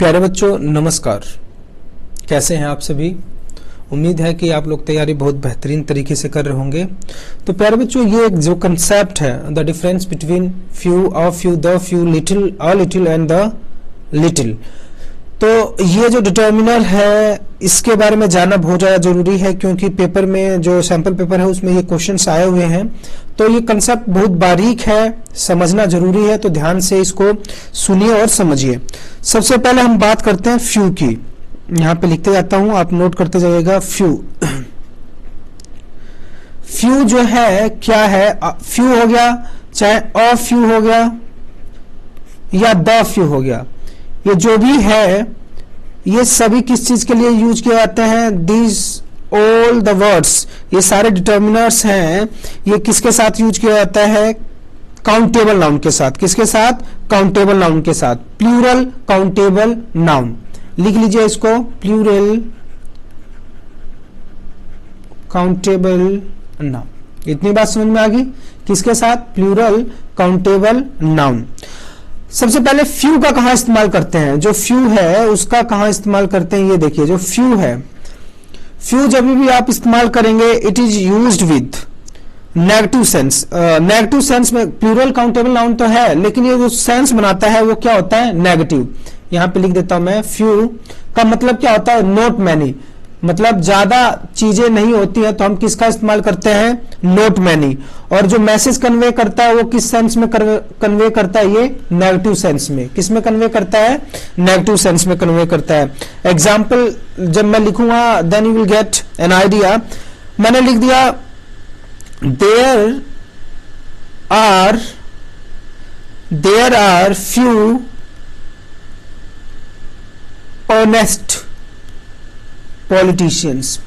प्यारे बच्चों नमस्कार। कैसे हैं आप सभी। उम्मीद है कि आप लोग तैयारी बहुत बेहतरीन तरीके से कर रहे होंगे। तो प्यारे बच्चों ये एक जो कंसेप्ट है the difference between few, a few, the few, little, a little and the little, तो ये जो डिटर्मिनर है इसके बारे में जानना बहुत ज़्यादा जरूरी है क्योंकि पेपर में जो सैंपल पेपर है उसमें ये क्वेश्चंस आए हुए हैं। तो ये कंसेप्ट बहुत बारीक है, समझना जरूरी है, तो ध्यान से इसको सुनिए और समझिए। सबसे पहले हम बात करते हैं फ्यू की। यहाँ पे लिखते जाता हूं, आप नोट करते जाइएगा। फ्यू फ्यू जो है क्या है, फ्यू हो गया, चाहे अ फ्यू हो गया या द फ्यू हो गया, ये जो भी है ये सभी किस चीज के लिए यूज किए जाते हैं। दिस ऑल द वर्ड्स, ये सारे डिटर्मिनर्स हैं, ये किसके साथ यूज किया जाता है, काउंटेबल नाउन के साथ। किसके साथ, काउंटेबल नाउन के साथ, प्लूरल काउंटेबल नाउन। लिख लीजिए इसको, प्लूरल काउंटेबल नाउन। इतनी बात समझ में आ गई, किसके साथ, प्लूरल काउंटेबल नाउन। सबसे पहले फ्यू का कहां इस्तेमाल करते हैं, जो फ्यू है उसका कहां इस्तेमाल करते हैं, ये देखिए। जो फ्यू है, फ्यू जब भी आप इस्तेमाल करेंगे it is used with negative sense. Negative sense में प्लूरल काउंटेबल नाउन तो है लेकिन ये जो सेंस बनाता है वो क्या होता है, नेगेटिव। यहां पे लिख देता हूं मैं, फ्यू का मतलब क्या होता है, नॉट मैनी, मतलब ज्यादा चीजें नहीं होती हैं तो हम किसका इस्तेमाल करते हैं, नॉट मैनी। और जो मैसेज कन्वे करता है वो किस सेंस में कन्वे करता है, ये नेगेटिव सेंस में। किस में कन्वे करता है, नेगेटिव सेंस में कन्वे करता है। एग्जाम्पल जब मैं लिखूंगा then you will get an idea. मैंने लिख दिया there are few honest politicians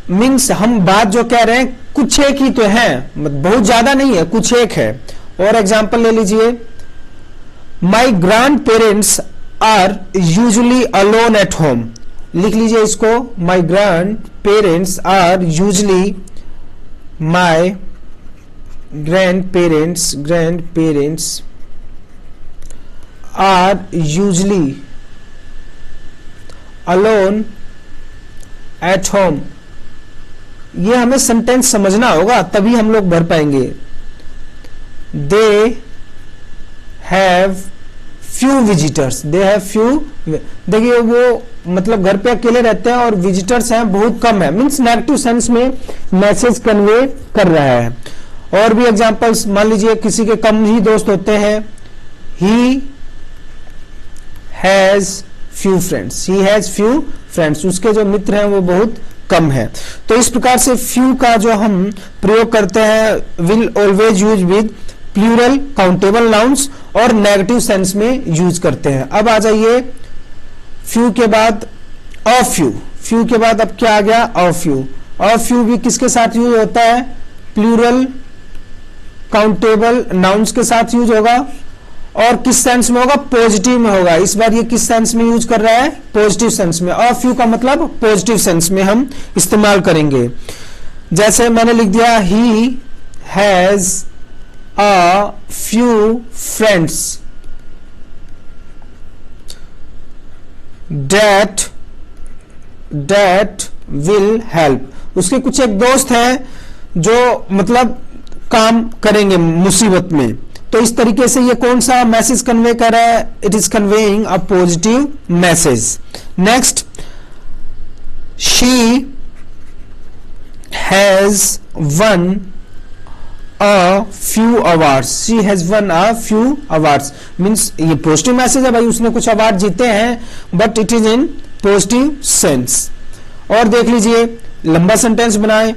means हम बात जो कह रहे हैं कुछ एक ही तो है, बहुत ज्यादा नहीं है, कुछ एक है। और एग्जांपल ले लीजिए, my grandparents are usually alone at home. लिख लीजिए इसको, my grandparents are usually, my grandparents are usually alone at home. ये हमें सेंटेंस समझना होगा तभी हम लोग भर पाएंगे। They have few visitors, they have few, देखिए वो मतलब घर पे अकेले रहते हैं और विजिटर्स हैं बहुत कम है, मीन्स नेगेटिव सेंस में मैसेज कन्वे कर रहा है। और भी एग्जांपल्स, मान लीजिए किसी के कम ही दोस्त होते हैं, ही हैज फ्यू फ्रेंड्स, उसके जो मित्र हैं वो बहुत कम है। तो इस प्रकार से फ्यू का जो हम प्रयोग करते हैं will always use with plural countable nouns और नेगेटिव सेंस में यूज करते हैं। अब आ जाइए फ्यू के बाद अ फ्यू के बाद अब क्या आ गया, अ फ्यू भी किसके साथ यूज होता है, प्लूरल काउंटेबल नाउन्स के साथ यूज होगा। और किस सेंस में होगा, पॉजिटिव में होगा। इस बार ये किस सेंस में यूज कर रहा है, पॉजिटिव सेंस में। अ फ्यू का मतलब पॉजिटिव सेंस में हम इस्तेमाल करेंगे। जैसे मैंने लिख दिया, he has a few friends that will help. उसके कुछ एक दोस्त हैं जो मतलब काम करेंगे मुसीबत में। तो इस तरीके से ये कौन सा मैसेज कन्वे कर रहा है, it is conveying a positive message. Next, she has won a few awards, means ये पॉजिटिव मैसेज है भाई, उसने कुछ अवार्ड जीते हैं but it is in positive sense. और देख लीजिए लंबा सेंटेंस बनाए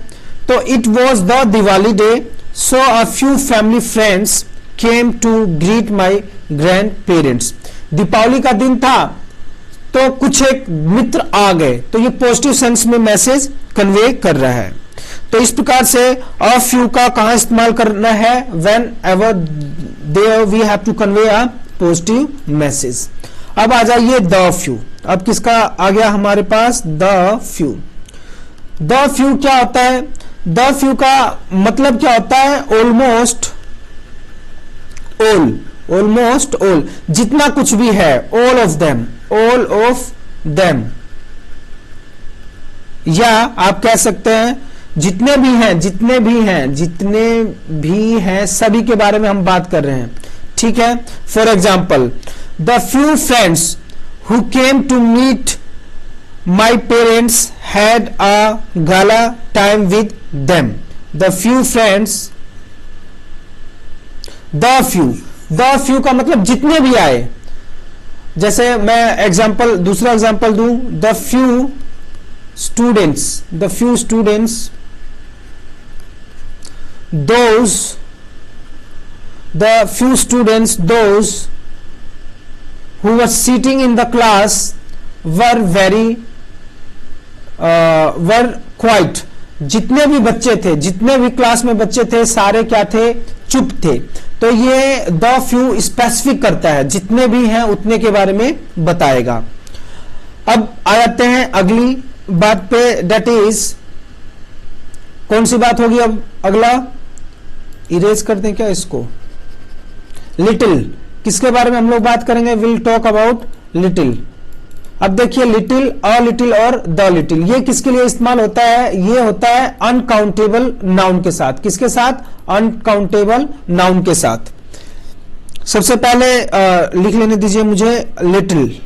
तो, it was the Diwali day so a few family friends came to greet my grandparents। Deepavali का दिन था तो कुछ एक मित्र आ गए, तो ये पॉजिटिव सेंस में मैसेज कन्वे कर रहा है। तो इस प्रकार से अ फ्यू का कहां इस्तेमाल करना है, whenever there we have to convey a positive message. अब आ जाइए द फ्यू। अब किसका आ गया हमारे पास, द फ्यू। द फ्यू क्या होता है, द फ्यू का मतलब क्या होता है, ऑलमोस्ट ऑल ऑलमोस्ट ऑल, जितना कुछ भी है, ऑल ऑफ देम, या आप कह सकते हैं जितने भी हैं सभी के बारे में हम बात कर रहे हैं, ठीक है। For example, the few friends who came to meet my parents had a gala time with them. The few friends, the few का मतलब जितने भी आए। जैसे मैं दूसरा एग्जाम्पल दूं, the few students, those who were sitting in the class were quiet। जितने भी बच्चे थे, जितने भी क्लास में बच्चे थे, सारे क्या थे, चुप थे। तो ये द फ्यू स्पेसिफिक करता है, जितने भी हैं उतने के बारे में बताएगा। अब आ जाते हैं अगली बात पे, डेट इज, कौन सी बात होगी अब अगला, इरेज कर दें क्या इसको, लिटिल। किसके बारे में हम लोग बात करेंगे, विल टॉक अबाउट लिटिल। अब देखिए लिटिल, अ लिटिल और द लिटिल, ये किसके लिए इस्तेमाल होता है, ये होता है अनकाउंटेबल नाउन के साथ। किसके साथ, अनकाउंटेबल नाउन के साथ। सबसे पहले लिख लेने दीजिए मुझे लिटिल।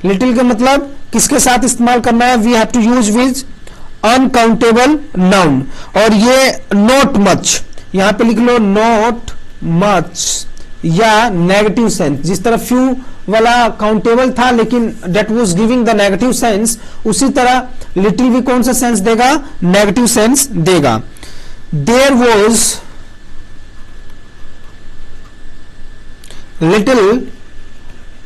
लिटिल का मतलब किसके साथ इस्तेमाल करना है, we have to use with uncountable noun. और ये नॉट मच, यहां पे लिख लो नॉट मच, या नेगेटिव सेंस। जिस तरह फ्यू वाला काउंटेबल था लेकिन that was giving the negative sense, उसी तरह लिटिल भी कौन सा सेंस देगा, नेगेटिव सेंस देगा। There was little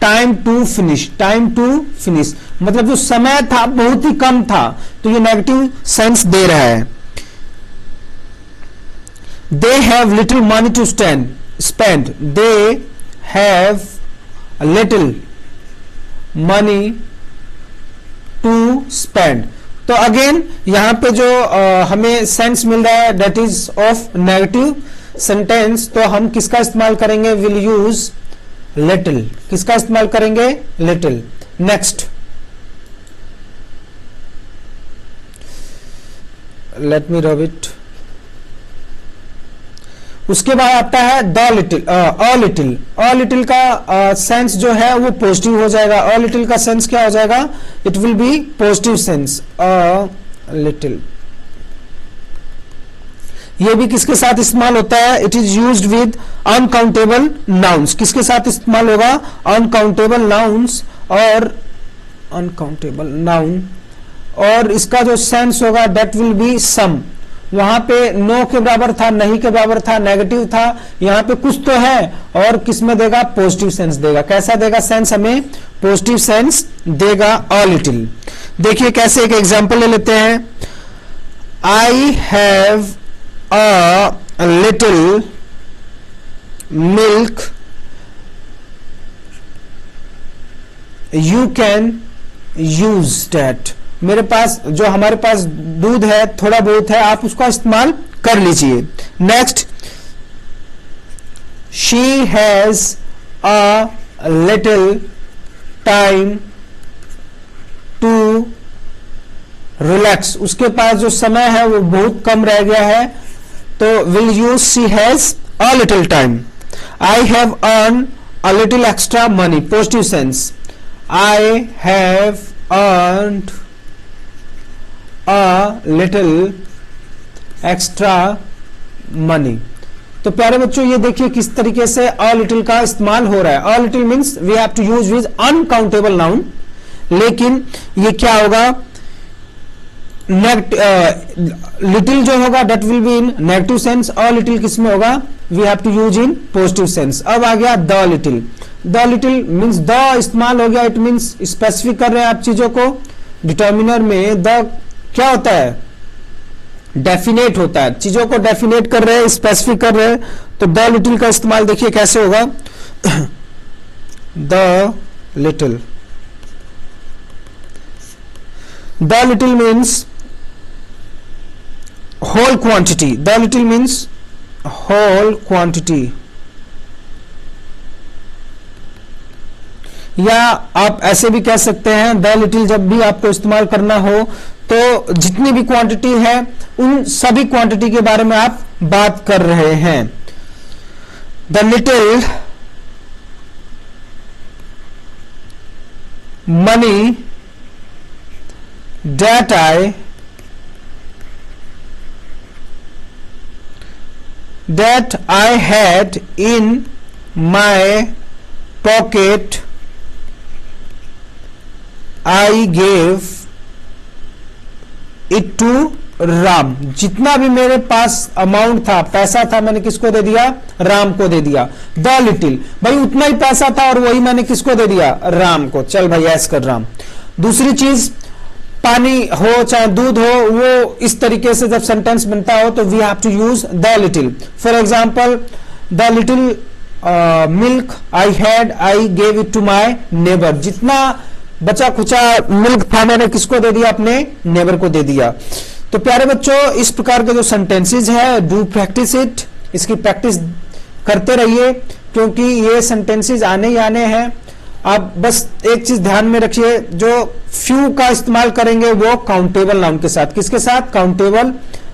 time to finish, मतलब जो समय था बहुत ही कम था, तो ये नेगेटिव सेंस दे रहा है। They have little money to spend, they have a little money to spend। तो अगेन यहां पे जो हमें सेंस मिल रहा है that is of negative sentence, तो हम किसका इस्तेमाल करेंगे, विल यूज लिटिल। किसका इस्तेमाल करेंगे, little. Next, let me rub it. उसके बाद आता है द लिटिल, अ लिटिल का सेंस जो है वो पॉजिटिव हो जाएगा। अ लिटिल का सेंस क्या हो जाएगा, it will be positive sense, a little. ये भी किसके साथ इस्तेमाल होता है, it is used with uncountable nouns. किसके साथ इस्तेमाल होगा, अनकाउंटेबल नाउन्स और अनकाउंटेबल नाउन। और इसका जो सेंस होगा डेट विल बी सम। वहां पे नो के बराबर था, नहीं के बराबर था, नेगेटिव था, यहां पे कुछ तो है और किसमें देगा, पॉजिटिव सेंस देगा। कैसा देगा सेंस, हमें पॉजिटिव सेंस देगा अ लिटिल। देखिए कैसे, एक एग्जांपल ले लेते हैं। I have a little milk, you can use that. मेरे पास, जो हमारे पास दूध है, थोड़ा बहुत है, आप उसका इस्तेमाल कर लीजिए। Next, she has a little time to relax. उसके पास जो समय है वो बहुत कम रह गया है, तो will use she has a little time. I have earn a little extra money, positive sense. I have earned a little extra money। तो प्यारे बच्चों ये देखिए किस तरीके से a little का इस्तेमाल हो रहा है। a little means we have to use with uncountable noun, लेकिन ये क्या होगा, लिटिल जो होगा that will be in negative sense, a little किस में होगा, we have to use in positive sense। अब आ गया the little। the little means the इस्तेमाल हो गया, इट मीन्स स्पेसिफिक कर रहे हैं आप चीजों को। डिटर्मिनर में द क्या होता है, डेफिनेट होता है, चीजों को डेफिनेट कर रहे हैं, स्पेसिफिक कर रहे हैं। तो द लिटिल का इस्तेमाल देखिए कैसे होगा, the little. The little means whole quantity, the little means whole quantity, या आप ऐसे भी कह सकते हैं द लिटिल, जब भी आपको इस्तेमाल करना हो तो जितनी भी क्वांटिटी है उन सभी क्वांटिटी के बारे में आप बात कर रहे हैं। The little money that I had in my pocket I gave it to Ram. जितना भी मेरे पास अमाउंट था, पैसा था, मैंने किसको दे दिया? राम को दे दिया। द लिटिल, भाई उतना ही पैसा था और वही मैंने किसको दे दिया? राम को। चल भाई ऐस कर राम। दूसरी चीज, पानी हो चाहे दूध हो, वो इस तरीके से जब सेंटेंस बनता हो तो we have to use the little. For example, the little milk I had I gave it to my neighbour. जितना बचा खुचा मिल्क था मैंने किसको दे दिया? अपने नेबर को दे दिया। तो प्यारे बच्चों, इस प्रकार के जो सेंटेंसेस है, डू प्रैक्टिस इट, इसकी प्रैक्टिस करते रहिए क्योंकि ये सेंटेंसेस आने ही आने हैं। आप बस एक चीज ध्यान में रखिए, जो फ्यू का इस्तेमाल करेंगे वो काउंटेबल नाउन के साथ। किसके साथ? काउंटेबल।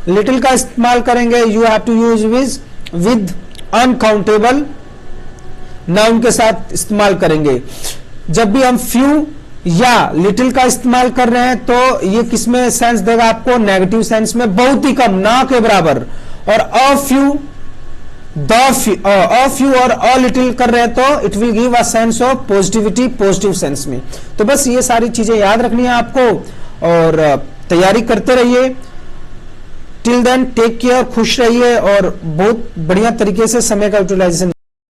लिटिल का इस्तेमाल करेंगे you have to use with uncountable noun के साथ इस्तेमाल करेंगे। जब भी हम फ्यू या लिटिल का इस्तेमाल कर रहे हैं तो ये किसमें सेंस देगा आपको? नेगेटिव सेंस में, बहुत ही कम, ना के बराबर। और अ फ्यू और अ लिटिल कर रहे हैं तो it will give a sense of positivity, positive sense में। तो बस ये सारी चीजें याद रखनी है आपको और तैयारी करते रहिए। टिल देन टेक केयर, खुश रहिए और बहुत बढ़िया तरीके से समय का यूटिलाइजेशन